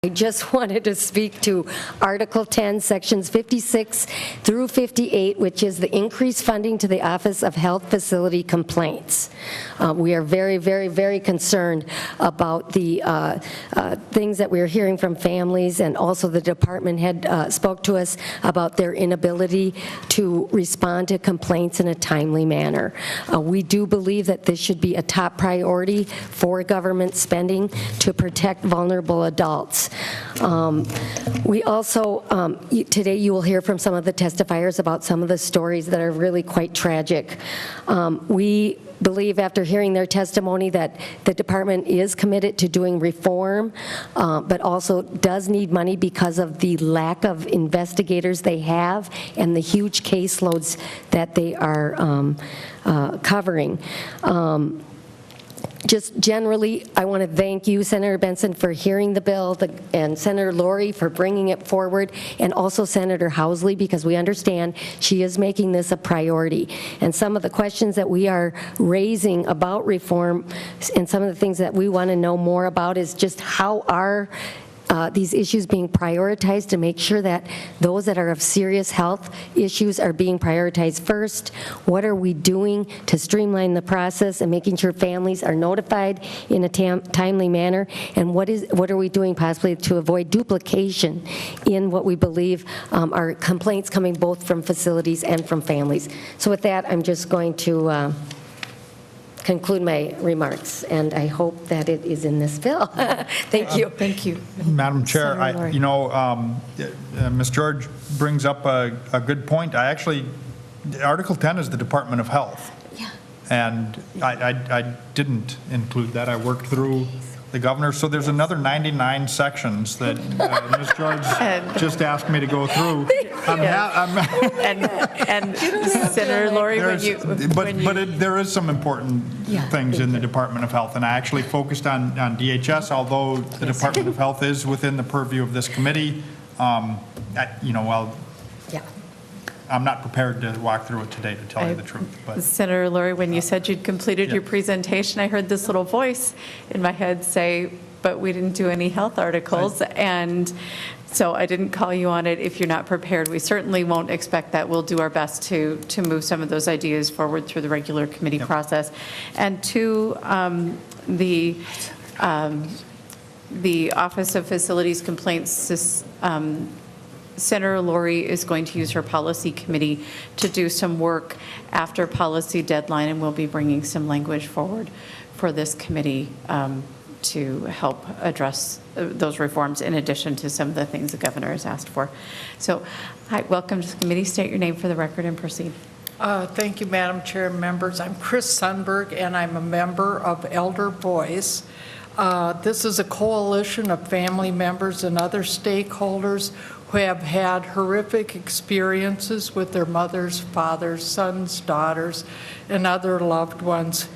I just wanted to speak to Article 10, Sections 56 through 58, which is the increased funding to the Office of Health Facility Complaints. We are very, very, very concerned about the things that we're hearing from families, and also the department head spoke to us about their inability to respond to complaints in a timely manner. We do believe that this should be a top priority for government spending to protect vulnerable adults. We also, today you will hear from some of the testifiers about some of the stories that are really quite tragic. We believe, after hearing their testimony, that the department is committed to doing reform, but also does need money because of the lack of investigators they have and the huge caseloads that they are covering. Just generally, I want to thank you, Senator Benson, for hearing the bill, and Senator Lori for bringing it forward, and also Senator Housley, because we understand she is making this a priority. And some of the questions that we are raising about reform and some of the things that we want to know more about is just how are these issues being prioritized to make sure that those that are of serious health issues are being prioritized first. What are we doing to streamline the process and making sure families are notified in a timely manner? And what are we doing possibly to avoid duplication in what we believe are complaints coming both from facilities and from families? So with that, I'm just going to conclude my remarks, and I hope that it is in this bill. Thank you. Thank you. Madam Chair, Ms. George brings up a good point. Article 10 is the Department of Health. Yeah. And I didn't include that. I worked through the governor. So there's another 99 sections that Ms. George just asked me to go through. And Senator Lori, there is some important things in the Department of Health, and I actually focused on DHS, although the Department of Health is within the purview of this committee. I'm not prepared to walk through it today, to tell you the truth. But Senator Lori, when you said you'd completed your presentation, I heard this little voice in my head say, but we didn't do any health articles. And so I didn't call you on it if you're not prepared. We certainly won't expect that. We'll do our best to move some of those ideas forward through the regular committee process. And to the Office of Facilities Complaints, Senator Lori is going to use her policy committee to do some work after policy deadline, and we'll be bringing some language forward for this committee to help address those reforms, in addition to some of the things the governor has asked for. So, hi, welcome to the committee. State your name for the record and proceed. Thank you, Madam Chair and members. I'm Chris Sundberg, and I'm a member of Elder Voice. This is a coalition of family members and other stakeholders who have had horrific experiences with their mothers, fathers, sons, daughters, and other loved ones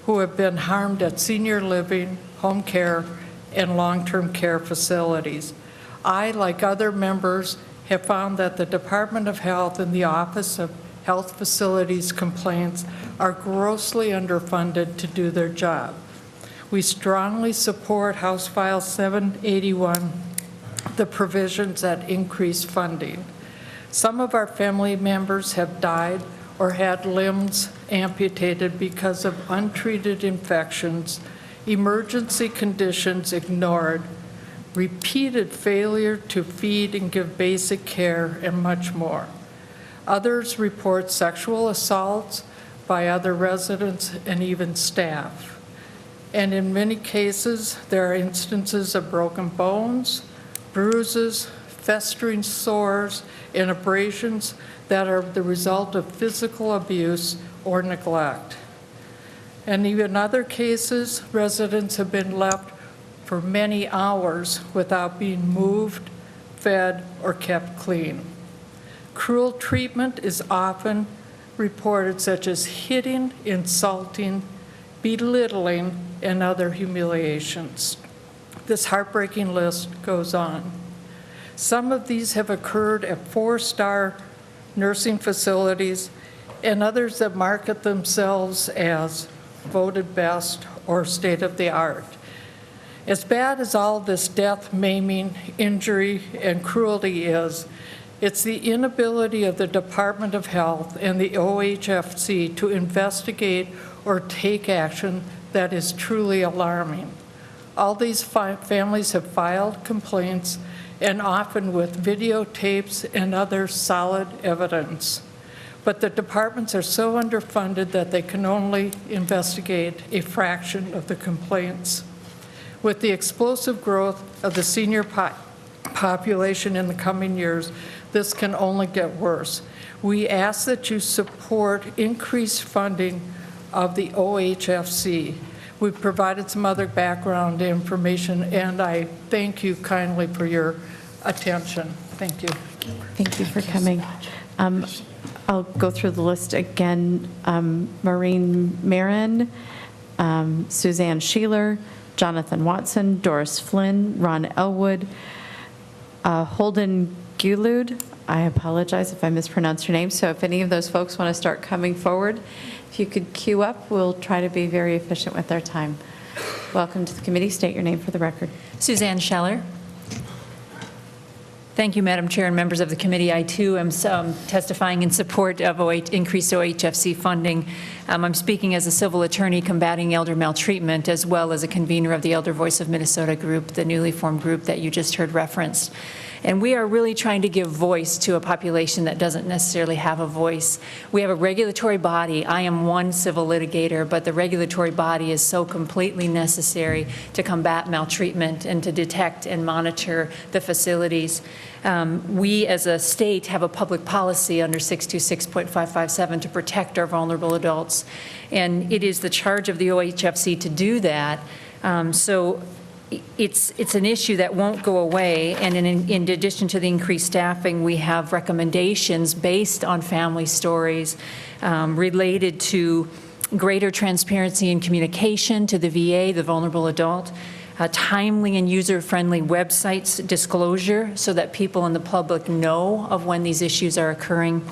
who have been harmed at senior living, home care, and long-term care facilities. I, like other members, have found that the Department of Health and the Office of Health Facilities Complaints are grossly underfunded to do their job. We strongly support House File 781, the provisions that increase funding. Some of our family members have died or had limbs amputated because of untreated infections, emergency conditions ignored, repeated failure to feed and give basic care, and much more. Others report sexual assaults by other residents and even staff. And in many cases, there are instances of broken bones, bruises, festering sores, and abrasions that are the result of physical abuse or neglect. And even in other cases, residents have been left for many hours without being moved, fed, or kept clean. Cruel treatment is often reported, such as hitting, insulting, belittling, and other humiliations. This heartbreaking list goes on. Some of these have occurred at 4-star nursing facilities, and others that market themselves as voted best or state of the art. As bad as all this death, maiming, injury, and cruelty is, it's the inability of the Department of Health and the OHFC to investigate or take action that is truly alarming. All these families have filed complaints, and often with videotapes and other solid evidence. But the departments are so underfunded that they can only investigate a fraction of the complaints. With the explosive growth of the senior population in the coming years, this can only get worse. We ask that you support increased funding of the OHFC. We've provided some other background information, and I thank you kindly for your attention. Thank you. Thank you for coming. I'll go through the list again. Maureen Marin, Suzanne Sheeler, Jonathan Watson, Doris Flynn, Ron Elwood, Holden Gulud. I apologize if I mispronounce your name. So if any of those folks want to start coming forward, if you could queue up, we'll try to be very efficient with our time. Welcome to the committee. State your name for the record. Suzanne Scheller. Thank you, Madam Chair and members of the committee. I, too, am testifying in support of increased OHFC funding. I'm speaking as a civil attorney combating elder maltreatment, as well as a convener of the Elder Voice of Minnesota group, the newly formed group that you just heard referenced. And we are really trying to give voice to a population that doesn't necessarily have a voice. We have a regulatory body. I am one civil litigator, but the regulatory body is so completely necessary to combat maltreatment and to detect and monitor the facilities. We as a state have a public policy under 626.557 to protect our vulnerable adults. And it is the charge of the OHFC to do that. So it's an issue that won't go away, and in addition to the increased staffing, we have recommendations based on family stories related to greater transparency and communication to the VA, the vulnerable adult, timely and user-friendly websites disclosure so that people in the public know of when these issues are occurring,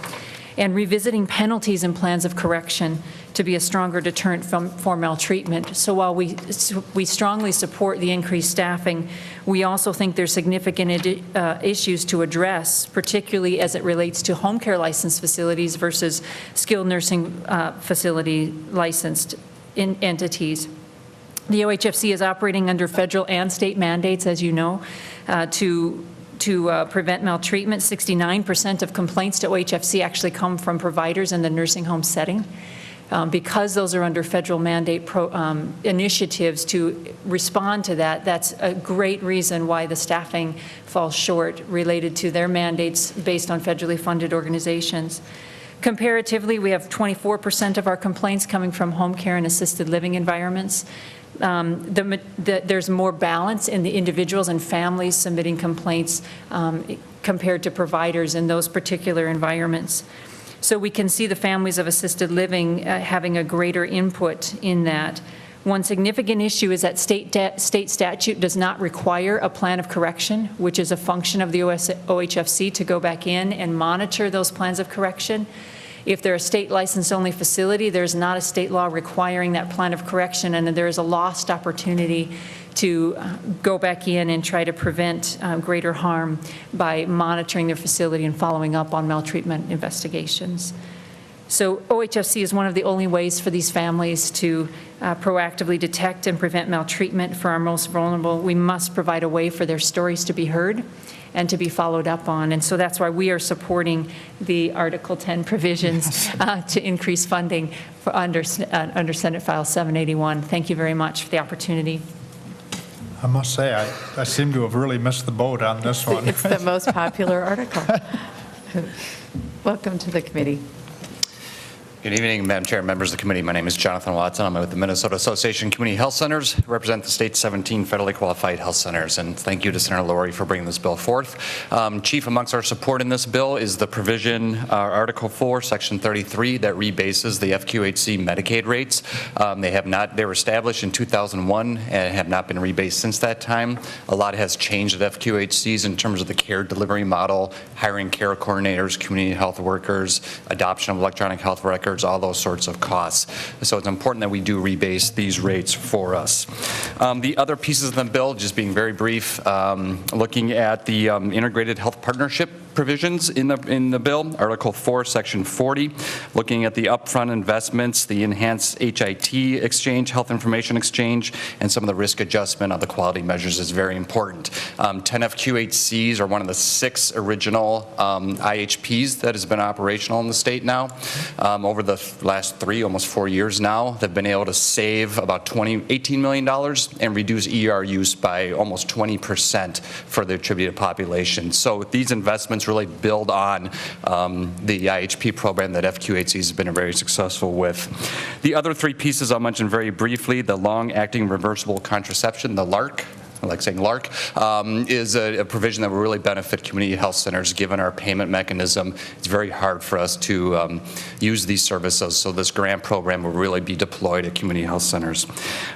and revisiting penalties and plans of correction to be a stronger deterrent for maltreatment. So while we strongly support the increased staffing, we also think there's significant issues to address, particularly as it relates to home care licensed facilities versus skilled nursing facility licensed entities. The OHFC is operating under federal and state mandates, as you know, to prevent maltreatment. 69% of complaints to OHFC actually come from providers in the nursing home setting. Because those are under federal mandate initiatives to respond to that, that's a great reason why the staffing falls short related to their mandates based on federally funded organizations. Comparatively, we have 24% of our complaints coming from home care and assisted living environments. There's more balance in the individuals and families submitting complaints compared to providers in those particular environments. So we can see the families of assisted living having a greater input in that. One significant issue is that state statute does not require a plan of correction, which is a function of the OHFC to go back in and monitor those plans of correction. If they're a state licensed only facility, there's not a state law requiring that plan of correction, and there is a lost opportunity to go back in and try to prevent greater harm by monitoring their facility and following up on maltreatment investigations. So OHFC is one of the only ways for these families to proactively detect and prevent maltreatment for our most vulnerable. We must provide a way for their stories to be heard and to be followed up on. And so that's why we are supporting the Article 10 provisions to increase funding for under Senate File 781. Thank you very much for the opportunity. I must say, I seem to have really missed the boat on this one. It's the most popular article. Welcome to the committee. Good evening, Madam Chair and members of the committee. My name is Jonathan Watson. I'm with the Minnesota Association of Community Health Centers. I represent the state's 17 federally qualified health centers. And thank you to Senator Laurie for bringing this bill forth. Chief amongst our support in this bill is the provision, Article 4, Section 33, that rebases the FQHC Medicaid rates. They were established in 2001 and have not been rebased since that time. A lot has changed at FQHCs in terms of the care delivery model, hiring care coordinators, community health workers, adoption of electronic health records, records, all those sorts of costs. So it's important that we do rebase these rates for us. The other pieces of the bill, just being very brief, looking at the integrated health partnership provisions in the bill, Article 4, Section 40, looking at the upfront investments, the enhanced HIT exchange, health information exchange, and some of the risk adjustment of the quality measures is very important. 10 FQHCs are one of the 6 original IHPs that has been operational in the state now. Over the last 3, almost 4 years now, they've been able to save about $18 million and reduce ER use by almost 20% for the attributed population. So these investments really build on the IHP program that FQHCs has been very successful with. The other 3 pieces I'll mention very briefly, the long-acting reversible contraception, the LARC, I like saying LARC, is a provision that will really benefit community health centers given our payment mechanism. It's very hard for us to use these services, so this grant program will really be deployed at community health centers.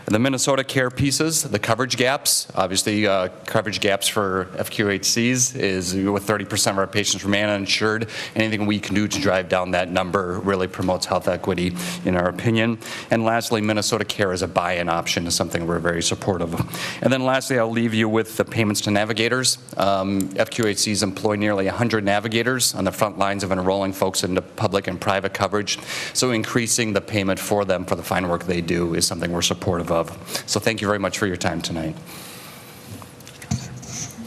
The Minnesota Care pieces, the coverage gaps, obviously coverage gaps for FQHCs is with 30% of our patients remain uninsured. Anything we can do to drive down that number really promotes health equity in our opinion. And lastly, Minnesota Care as a buy-in option is something we're very supportive of. And then lastly, I'll leave you with the payments to navigators. FQHCs employ nearly 100 navigators on the front lines of enrolling folks into public and private coverage. So increasing the payment for them for the fine work they do is something we're supportive of. So thank you very much for your time tonight.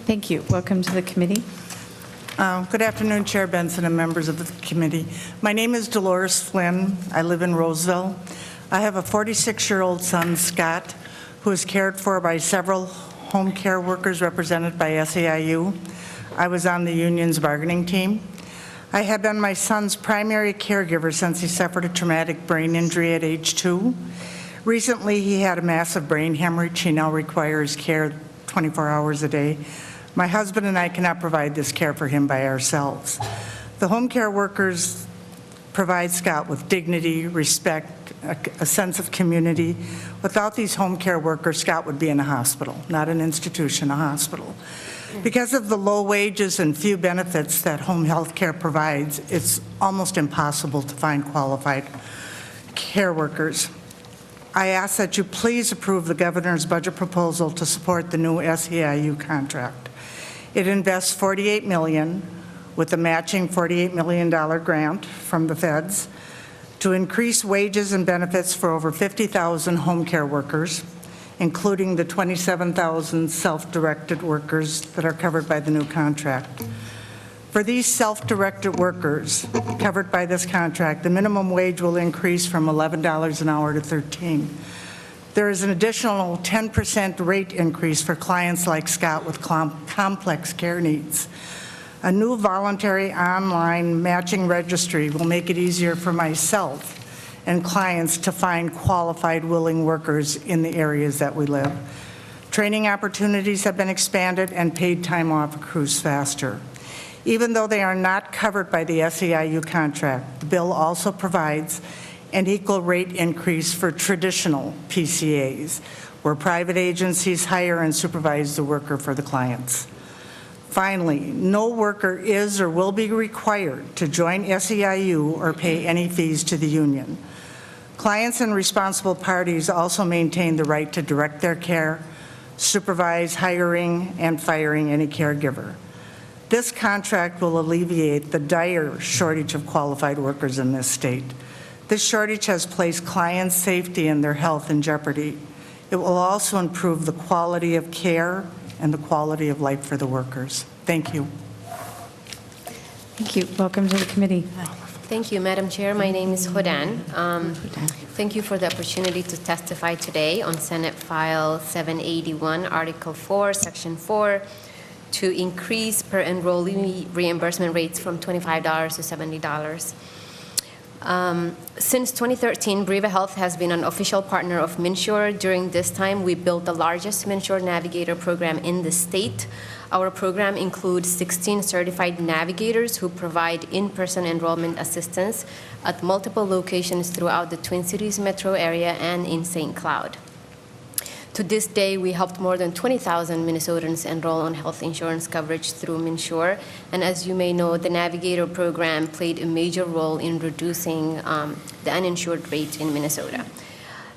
Thank you. Welcome to the committee. Good afternoon, Chair Benson and members of the committee. My name is Dolores Flynn. I live in Roseville. I have a 46-year-old son, Scott, who is cared for by several home care workers represented by SEIU. I was on the union's bargaining team. I have been my son's primary caregiver since he suffered a traumatic brain injury at age 2. Recently, he had a massive brain hemorrhage. He now requires care 24 hours a day. My husband and I cannot provide this care for him by ourselves. The home care workers provide Scott with dignity, respect, a sense of community. Without these home care workers, Scott would be in a hospital, not an institution, a hospital. Because of the low wages and few benefits that home health care provides, it's almost impossible to find qualified care workers. I ask that you please approve the governor's budget proposal to support the new SEIU contract. It invests $48 million with a matching $48 million grant from the feds to increase wages and benefits for over 50,000 home care workers, including the 27,000 self-directed workers that are covered by the new contract. For these self-directed workers covered by this contract, the minimum wage will increase from $11 an hour to $13. There is an additional 10% rate increase for clients like Scott with complex care needs. A new voluntary online matching registry will make it easier for myself and clients to find qualified, willing workers in the areas that we live. Training opportunities have been expanded and paid time off accrues faster. Even though they are not covered by the SEIU contract, the bill also provides an equal rate increase for traditional PCAs, where private agencies hire and supervise the worker for the clients. Finally, no worker is or will be required to join SEIU or pay any fees to the union. Clients and responsible parties also maintain the right to direct their care, supervise hiring and firing any caregiver. This contract will alleviate the dire shortage of qualified workers in this state. This shortage has placed clients' safety and their health in jeopardy. It will also improve the quality of care and the quality of life for the workers. Thank you. Thank you. Welcome to the committee. Thank you, Madam Chair. My name is Hodan. Thank you for the opportunity to testify today on Senate File 781, Article 4, Section 4, to increase per enrollee reimbursement rates from $25 to $70. Since 2013, Briva Health has been an official partner of MNsure. During this time, we built the largest MNsure Navigator program in the state. Our program includes 16 certified navigators who provide in-person enrollment assistance at multiple locations throughout the Twin Cities metro area and in St. Cloud. To this day, we helped more than 20,000 Minnesotans enroll on health insurance coverage through MinSure. And as you may know, the Navigator program played a major role in reducing the uninsured rate in Minnesota.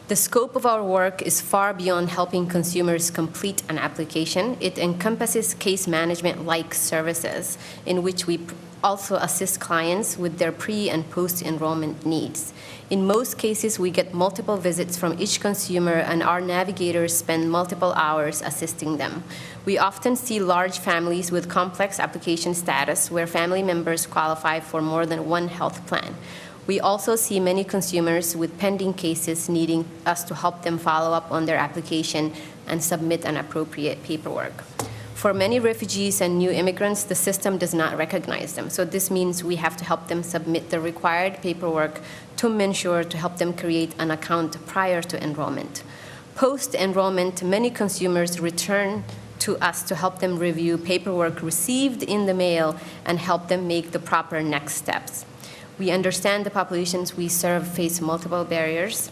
The scope of our work is far beyond helping consumers complete an application. It encompasses case management-like services in which we also assist clients with their pre- and post-enrollment needs. In most cases, we get multiple visits from each consumer, and our navigators spend multiple hours assisting them. We often see large families with complex application status where family members qualify for more than one health plan. We also see many consumers with pending cases needing us to help them follow up on their application and submit an appropriate paperwork. For many refugees and new immigrants, the system does not recognize them. So this means we have to help them submit the required paperwork to MinSure to help them create an account prior to enrollment. Post-enrollment, many consumers return to us to help them review paperwork received in the mail and help them make the proper next steps. We understand the populations we serve face multiple barriers.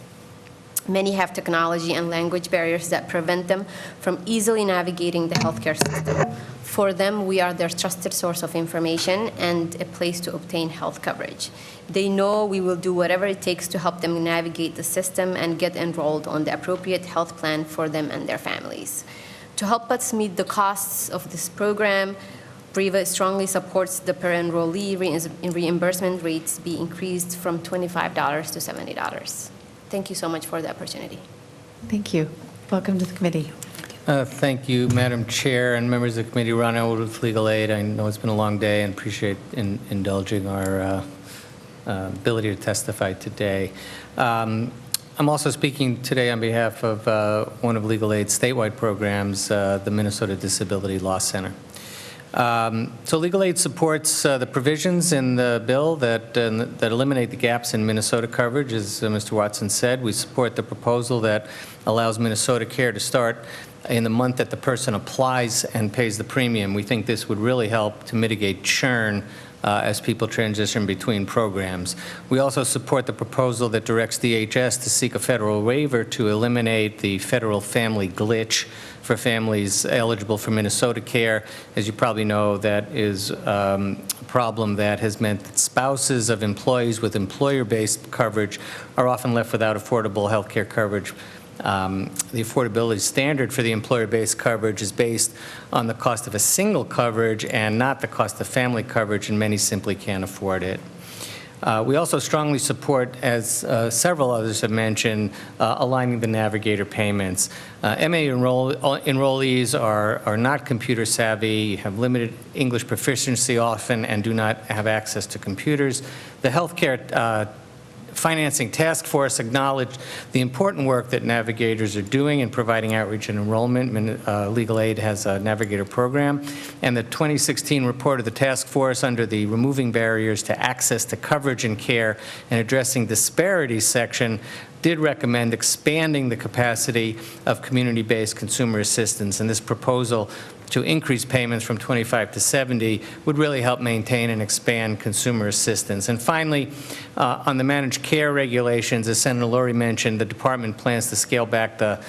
Many have technology and language barriers that prevent them from easily navigating the healthcare system. For them, we are their trusted source of information and a place to obtain health coverage. They know we will do whatever it takes to help them navigate the system and get enrolled on the appropriate health plan for them and their families. To help us meet the costs of this program, BREVA strongly supports the per enrollee reimbursement rates be increased from $25 to $70. Thank you so much for the opportunity. Thank you. Welcome to the committee. Thank you, Madam Chair and members of the committee. Ron Elwood with Legal Aid. I know it's been a long day and appreciate indulging our ability to testify today. I'm also speaking today on behalf of one of Legal Aid's statewide programs, the Minnesota Disability Law Center. So Legal Aid supports the provisions in the bill that eliminate the gaps in Minnesota coverage, as Mr. Watson said. We support the proposal that allows Minnesota Care to start in the month that the person applies and pays the premium. We think this would really help to mitigate churn as people transition between programs. We also support the proposal that directs DHS to seek a federal waiver to eliminate the federal family glitch for families eligible for Minnesota Care. As you probably know, that is a problem that has meant that spouses of employees with employer-based coverage are often left without affordable health care coverage. The affordability standard for the employer-based coverage is based on the cost of a single coverage and not the cost of family coverage, and many simply can't afford it. We also strongly support, as several others have mentioned, aligning the navigator payments. MA enrollees are not computer savvy, have limited English proficiency often, and do not have access to computers. The healthcare Financing Task Force acknowledged the important work that navigators are doing in providing outreach and enrollment. Legal Aid has a navigator program, and the 2016 report of the task force under the Removing Barriers to Access to Coverage and Care and Addressing Disparities section did recommend expanding the capacity of community-based consumer assistance, and this proposal to increase payments from 25 to 70 would really help maintain and expand consumer assistance. And finally, on the managed care regulations, as Senator Lurie mentioned, the department plans to scale back the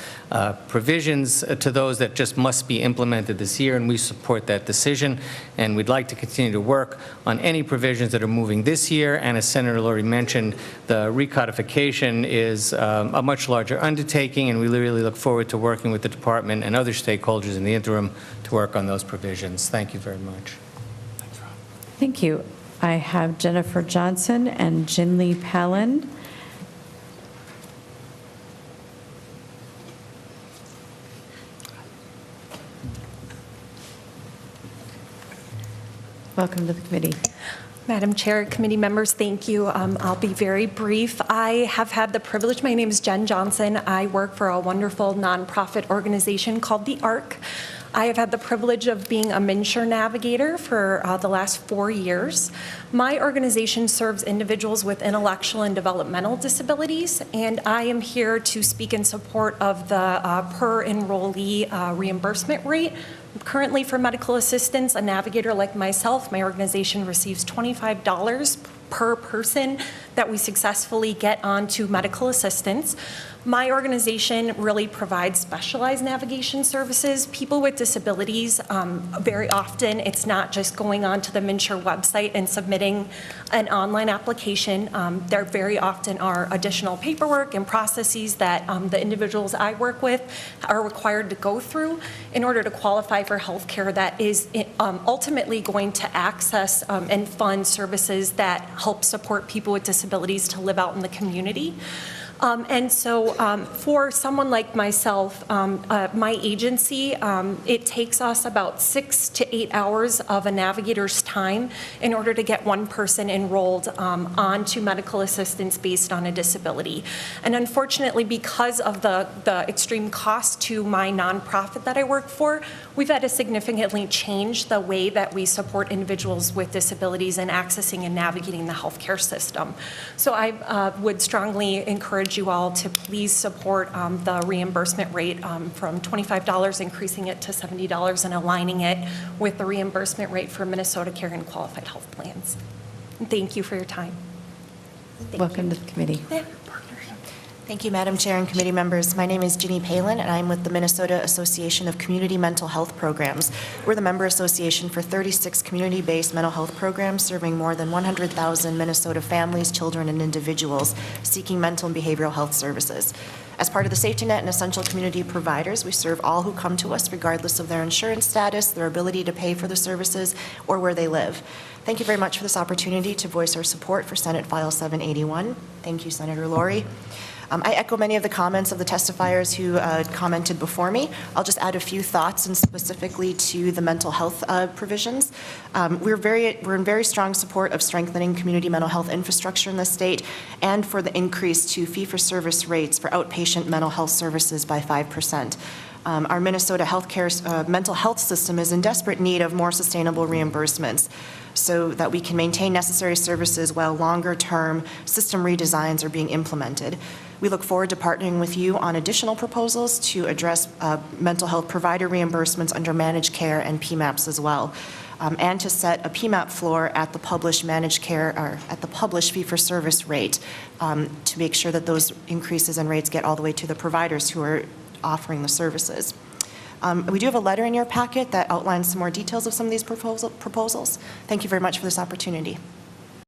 provisions to those that just must be implemented this year, and we support that decision. And we'd like to continue to work on any provisions that are moving this year. And as Senator Lurie mentioned, the recodification is a much larger undertaking, and we really look forward to working with the department and other stakeholders in the interim to work on those provisions. Thank you very much. Thanks, Rob. Thank you. I have Jennifer Johnson and Jinli Palin. Welcome to the committee. Madam Chair, committee members, thank you. I'll be very brief. I have had the privilege, my name is Jen Johnson. I work for a wonderful nonprofit organization called the ARC. I have had the privilege of being a MinSure navigator for the last 4 years. My organization serves individuals with intellectual and developmental disabilities, and I am here to speak in support of the per enrollee reimbursement rate. Currently, for medical assistance, a navigator like myself, my organization receives $25 per person that we successfully get onto medical assistance. My organization really provides specialized navigation services. People with disabilities, very often, it's not just going onto the MNsure website and submitting an online application. There very often are additional paperwork and processes that the individuals I work with are required to go through in order to qualify for health care that is ultimately going to access and fund services that help support people with disabilities to live out in the community. And so for someone like myself, my agency, it takes us about 6 to 8 hours of a navigator's time in order to get one person enrolled onto medical assistance based on a disability. And unfortunately, because of the extreme cost to my nonprofit that I work for, we've had to significantly change the way that we support individuals with disabilities in accessing and navigating the healthcare system. So I would strongly encourage you all to please support the reimbursement rate from $25, increasing it to $70 and aligning it with the reimbursement rate for Minnesota Care and Qualified Health Plans. And thank you for your time. Welcome to the committee. Thank you, Madam Chair and committee members. My name is Ginny Palin, and I'm with the Minnesota Association of Community Mental Health Programs. We're the member association for 36 community-based mental health programs serving more than 100,000 Minnesota families, children, and individuals seeking mental and behavioral health services. As part of the safety net and essential community providers, we serve all who come to us regardless of their insurance status, their ability to pay for the services, or where they live. Thank you very much for this opportunity to voice our support for Senate File 781. Thank you, Senator Laurie. I echo many of the comments of the testifiers who commented before me. I'll just add a few thoughts, and specifically to the mental health provisions. We're in very strong support of strengthening community mental health infrastructure in the state, and for the increase to fee-for-service rates for outpatient mental health services by 5%. Our Minnesota healthcare mental health system is in desperate need of more sustainable reimbursements so that we can maintain necessary services while longer-term system redesigns are being implemented. We look forward to partnering with you on additional proposals to address mental health provider reimbursements under managed care and PMAPs as well, and to set a PMAP floor at the published managed care, or at the published fee-for-service rate, to make sure that those increases in rates get all the way to the providers who are offering the services. We do have a letter in your packet that outlines some more details of some of these proposals. Thank you very much for this opportunity.